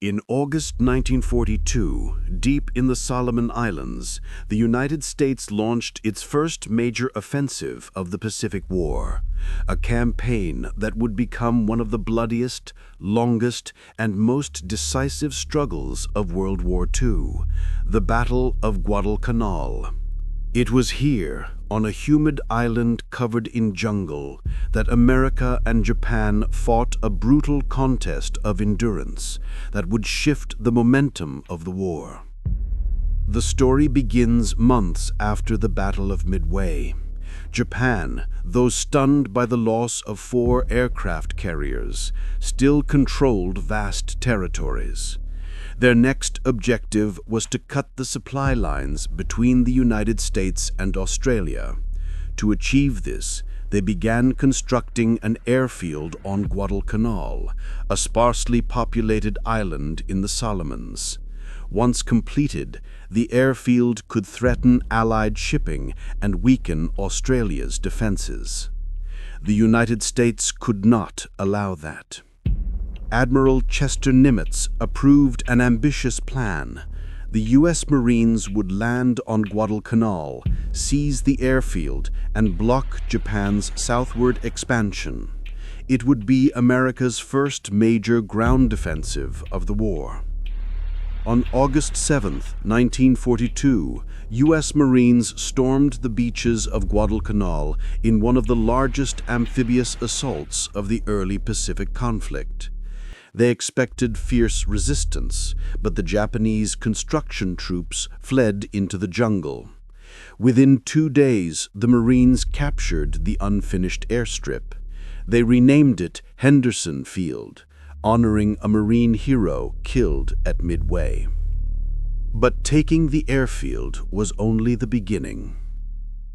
In August 1942, deep in the Solomon Islands, the United States launched its first major offensive of the Pacific War, a campaign that would become one of the bloodiest, longest, and most decisive struggles of World War II, the Battle of Guadalcanal. It was here, on a humid island covered in jungle, that America and Japan fought a brutal contest of endurance that would shift the momentum of the war. The story begins months after the Battle of Midway. Japan, though stunned by the loss of 4 aircraft carriers, still controlled vast territories. Their next objective was to cut the supply lines between the United States and Australia. To achieve this, they began constructing an airfield on Guadalcanal, a sparsely populated island in the Solomons. Once completed, the airfield could threaten Allied shipping and weaken Australia's defenses. The United States could not allow that. Admiral Chester Nimitz approved an ambitious plan. The U.S. Marines would land on Guadalcanal, seize the airfield, and block Japan's southward expansion. It would be America's first major ground defensive of the war. On August 7, 1942, U.S. Marines stormed the beaches of Guadalcanal in one of the largest amphibious assaults of the early Pacific conflict. They expected fierce resistance, but the Japanese construction troops fled into the jungle. Within 2 days, the Marines captured the unfinished airstrip. They renamed it Henderson Field, honoring a Marine hero killed at Midway. But taking the airfield was only the beginning.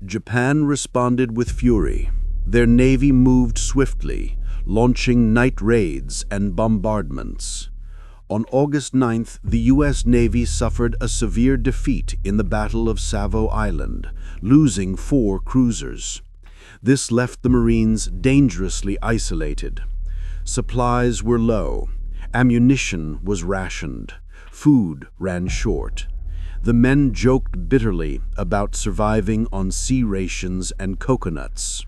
Japan responded with fury. Their navy moved swiftly, launching night raids and bombardments. On August 9th, the U.S. Navy suffered a severe defeat in the Battle of Savo Island, losing 4 cruisers. This left the Marines dangerously isolated. Supplies were low, ammunition was rationed, food ran short. The men joked bitterly about surviving on sea rations and coconuts.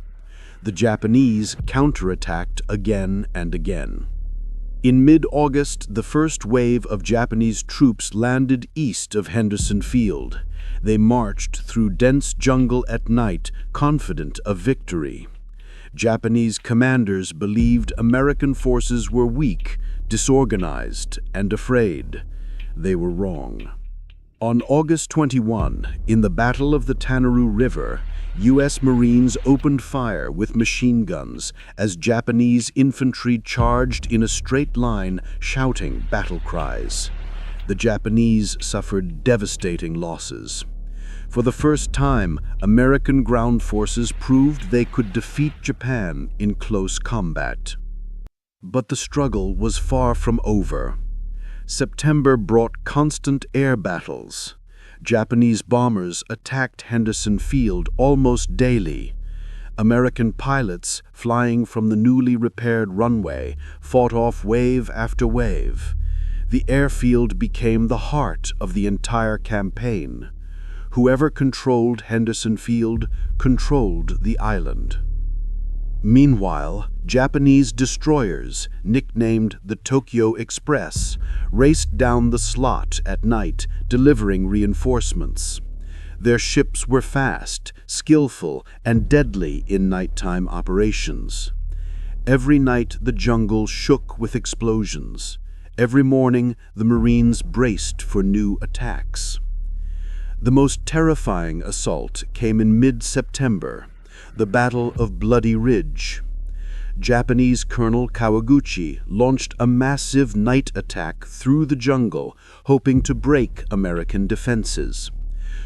The Japanese counterattacked again and again. In mid-August, the first wave of Japanese troops landed east of Henderson Field. They marched through dense jungle at night, confident of victory. Japanese commanders believed American forces were weak, disorganized, and afraid. They were wrong. On August 21, in the Battle of the Tanaroo River, U.S. Marines opened fire with machine guns as Japanese infantry charged in a straight line, shouting battle cries. The Japanese suffered devastating losses. For the first time, American ground forces proved they could defeat Japan in close combat. But the struggle was far from over. September brought constant air battles. Japanese bombers attacked Henderson Field almost daily. American pilots, flying from the newly repaired runway, fought off wave after wave. The airfield became the heart of the entire campaign. Whoever controlled Henderson Field controlled the island. Meanwhile, Japanese destroyers, nicknamed the Tokyo Express, raced down the slot at night, delivering reinforcements. Their ships were fast, skillful, and deadly in nighttime operations. Every night the jungle shook with explosions. Every morning the Marines braced for new attacks. The most terrifying assault came in mid-September, the Battle of Bloody Ridge. Japanese Colonel Kawaguchi launched a massive night attack through the jungle, hoping to break American defenses.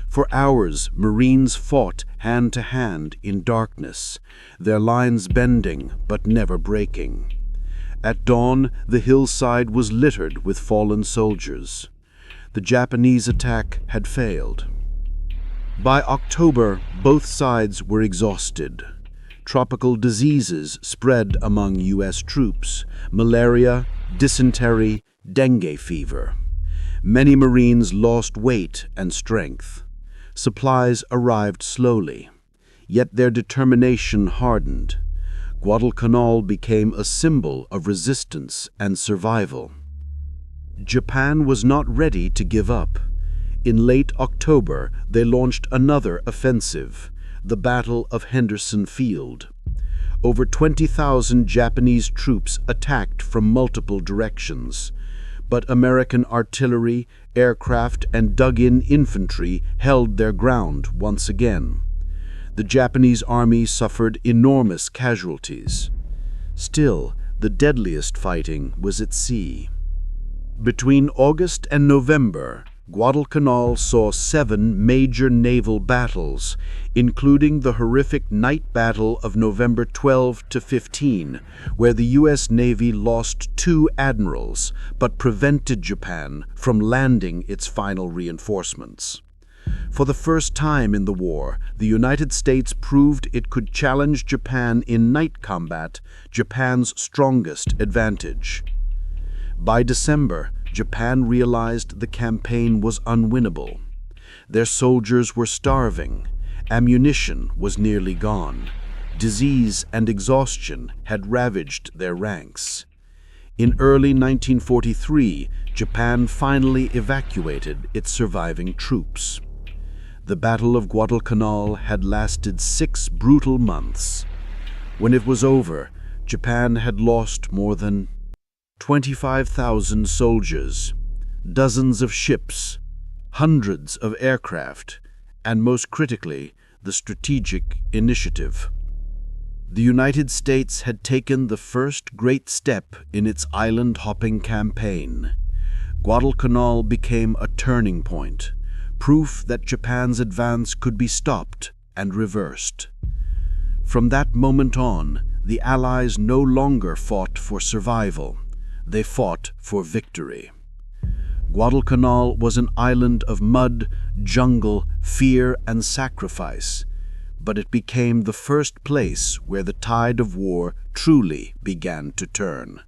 For hours, Marines fought hand-to-hand in darkness, their lines bending but never breaking. At dawn, the hillside was littered with fallen soldiers. The Japanese attack had failed. By October, both sides were exhausted. Tropical diseases spread among U.S. troops: malaria, dysentery, dengue fever. Many Marines lost weight and strength. Supplies arrived slowly, yet their determination hardened. Guadalcanal became a symbol of resistance and survival. Japan was not ready to give up. In late October, they launched another offensive, the Battle of Henderson Field. Over 20,000 Japanese troops attacked from multiple directions, but American artillery, aircraft, and dug-in infantry held their ground once again. The Japanese army suffered enormous casualties. Still, the deadliest fighting was at sea. Between August and November, Guadalcanal saw 7 major naval battles, including the horrific night battle of November 12 to 15, where the U.S. Navy lost 2 admirals, but prevented Japan from landing its final reinforcements. For the first time in the war, the United States proved it could challenge Japan in night combat, Japan's strongest advantage. By December, Japan realized the campaign was unwinnable. Their soldiers were starving, ammunition was nearly gone, disease and exhaustion had ravaged their ranks. In early 1943, Japan finally evacuated its surviving troops. The Battle of Guadalcanal had lasted 6 brutal months. When it was over, Japan had lost more than 25,000 soldiers, dozens of ships, hundreds of aircraft, and most critically, the strategic initiative. The United States had taken the first great step in its island-hopping campaign. Guadalcanal became a turning point, proof that Japan's advance could be stopped and reversed. From that moment on, the Allies no longer fought for survival. They fought for victory. Guadalcanal was an island of mud, jungle, fear, and sacrifice, but it became the first place where the tide of war truly began to turn.